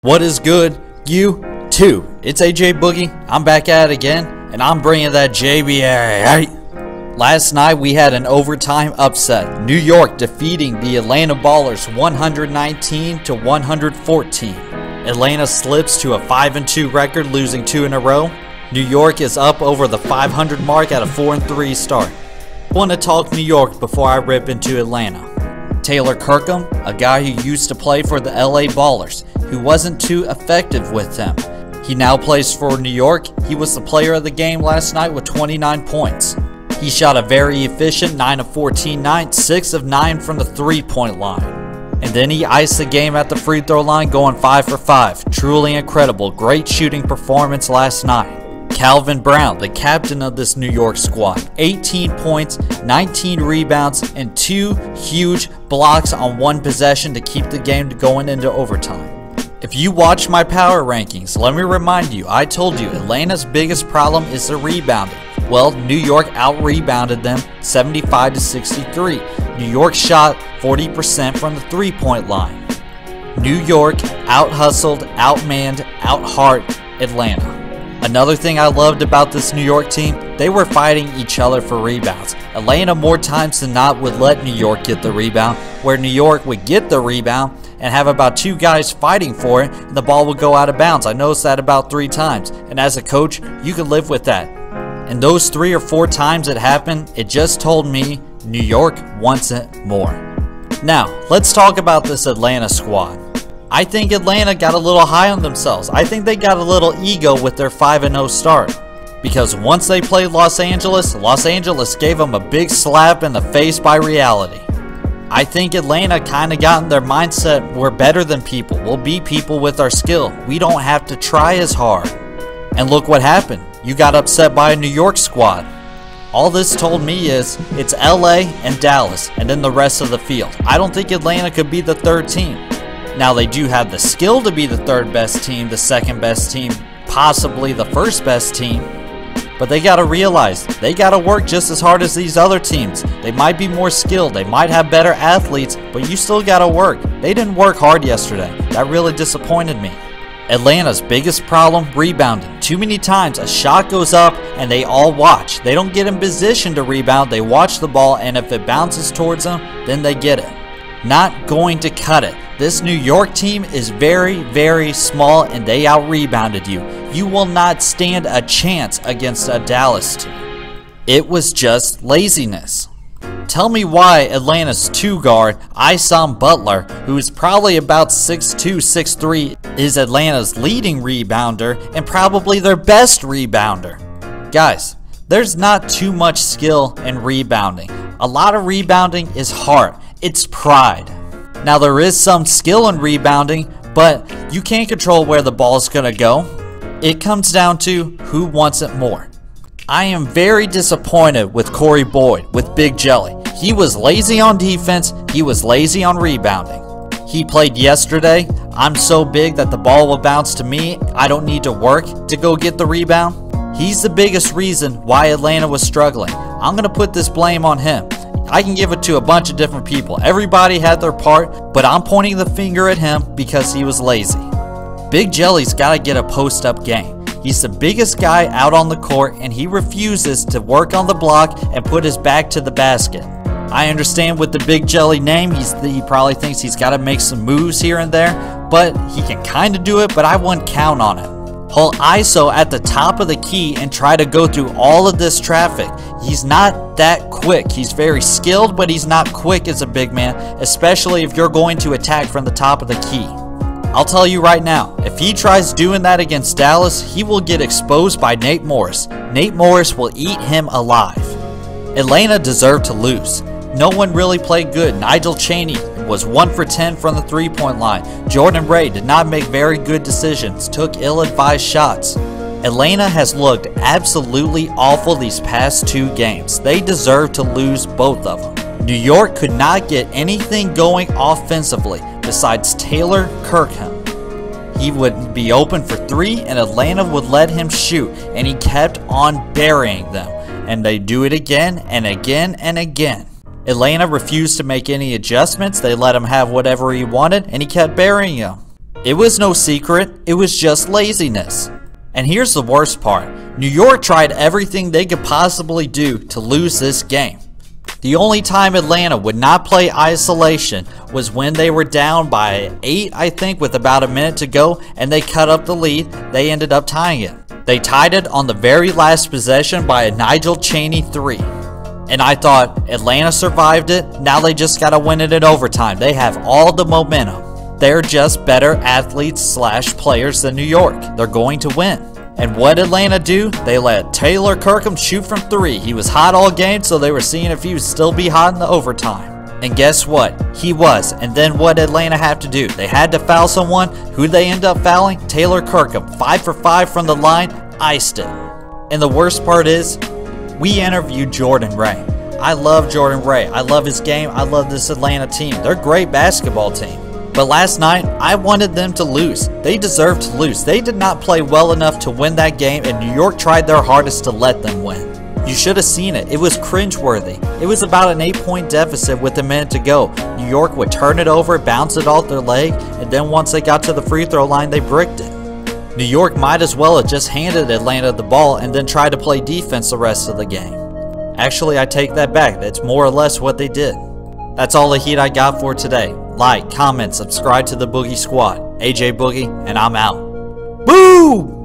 What is good, you too? It's AJ Boogie. I'm back at it again, and I'm bringing that JBA. Last night we had an overtime upset. New York defeating the Atlanta Ballers 119 to 114. Atlanta slips to a 5-2 record, losing 2 in a row. New York is up over the 500 mark at a 4-3 start. I want to talk New York before I rip into Atlanta. Taylor Kirkham, a guy who used to play for the LA Ballers, who wasn't too effective with them. He now plays for New York. He was the player of the game last night with 29 points. He shot a very efficient 9 of 14 night, 6 of 9 from the 3-point line. And then he iced the game at the free throw line, going 5 for 5. Truly incredible. Great shooting performance last night. Calvin Brown, the captain of this New York squad, 18 points, 19 rebounds, and 2 huge blocks on 1 possession to keep the game going into overtime. If you watch my power rankings, let me remind you, I told you Atlanta's biggest problem is the rebounding. Well, New York out-rebounded them 75 to 63. New York shot 40% from the 3-point line. New York out-hustled, out-manned, out-heart Atlanta. Another thing I loved about this New York team, they were fighting each other for rebounds. Atlanta more times than not would let New York get the rebound, where New York would get the rebound and have about 2 guys fighting for it, and the ball would go out of bounds. I noticed that about 3 times, and as a coach, you can live with that. And those 3 or 4 times it happened, it just told me New York wants it more. Now, let's talk about this Atlanta squad. I think Atlanta got a little high on themselves. I think they got a little ego with their 5-0 start. Because once they played Los Angeles gave them a big slap in the face by reality. I think Atlanta kind of got in their mindset, we're better than people. We'll beat people with our skill. We don't have to try as hard. And look what happened. You got upset by a New York squad. All this told me is it's LA and Dallas and then the rest of the field. I don't think Atlanta could be the 3rd team. Now they do have the skill to be the 3rd best team, the 2nd best team, possibly the 1st best team. But they got to realize they got to work just as hard as these other teams. They might be more skilled, they might have better athletes, but you still got to work. They didn't work hard yesterday. That really disappointed me. Atlanta's biggest problem, rebounding. Too many times a shot goes up and they all watch. They don't get in position to rebound, they watch the ball, and if it bounces towards them, then they get it. Not going to cut it. This New York team is very, very small and they out-rebounded you. You will not stand a chance against a Dallas team. It was just laziness. Tell me why Atlanta's 2-guard, Isom Butler, who is probably about 6'2", 6'3", is Atlanta's leading rebounder and probably their best rebounder. Guys, there's not too much skill in rebounding. A lot of rebounding is heart. It's pride. Now there is some skill in rebounding, but you can't control where the ball is going to go. It comes down to who wants it more. I am very disappointed with Corey Boyd, with Big Jelly. He was lazy on defense, he was lazy on rebounding. He played yesterday, I'm so big that the ball will bounce to me, I don't need to work to go get the rebound. He's the biggest reason why Atlanta was struggling. I'm going to put this blame on him. I can give it to a bunch of different people. Everybody had their part, but I'm pointing the finger at him because he was lazy. Big Jelly's got to get a post-up game. He's the biggest guy out on the court, and he refuses to work on the block and put his back to the basket. I understand with the Big Jelly name, he probably thinks he's got to make some moves here and there, but he can kind of do it, but I wouldn't count on it. He'll ISO at the top of the key and try to go through all of this traffic. He's not that quick. He's very skilled, but he's not quick as a big man, especially if you're going to attack from the top of the key. I'll tell you right now, if he tries doing that against Dallas, he will get exposed by Nate Morris. Nate Morris will eat him alive. Atlanta deserved to lose. No one really played good. Nigel Chaney was 1 for 10 from the 3-point line. Jordan Ray did not make very good decisions, took ill-advised shots. Atlanta has looked absolutely awful these past 2 games. They deserve to lose both of them. New York could not get anything going offensively besides Taylor Kirkham. He would be open for 3 and Atlanta would let him shoot, and he kept on burying them. And they do it again and again and again. Atlanta refused to make any adjustments. They let him have whatever he wanted, and he kept burying him. It was no secret, it was just laziness. And here's the worst part. New York tried everything they could possibly do to lose this game. The only time Atlanta would not play isolation was when they were down by 8, I think, with about a minute to go, and they cut up the lead. They ended up tying it. They tied it on the very last possession by a Nigel Chaney 3. And I thought, Atlanta survived it, now they just gotta win it in overtime. They have all the momentum. They're just better athletes / players than New York. They're going to win. And what did Atlanta do? They let Taylor Kirkham shoot from 3. He was hot all game, so they were seeing if he would still be hot in the overtime. And guess what? He was. And then what did Atlanta have to do? They had to foul someone. Who they end up fouling? Taylor Kirkham. 5 for 5 from the line. Iced it. And the worst part is, we interviewed Jordan Ray. I love Jordan Ray. I love his game. I love this Atlanta team. They're a great basketball team. But last night, I wanted them to lose. They deserved to lose. They did not play well enough to win that game, and New York tried their hardest to let them win. You should have seen it. It was cringeworthy. It was about an 8-point deficit with a minute to go. New York would turn it over, bounce it off their leg, and then once they got to the free throw line, they bricked it. New York might as well have just handed Atlanta the ball and then tried to play defense the rest of the game. Actually, I take that back. That's more or less what they did. That's all the heat I got for today. Like, comment, subscribe to the Boogie Squad. AJ Boogie, and I'm out. Boo!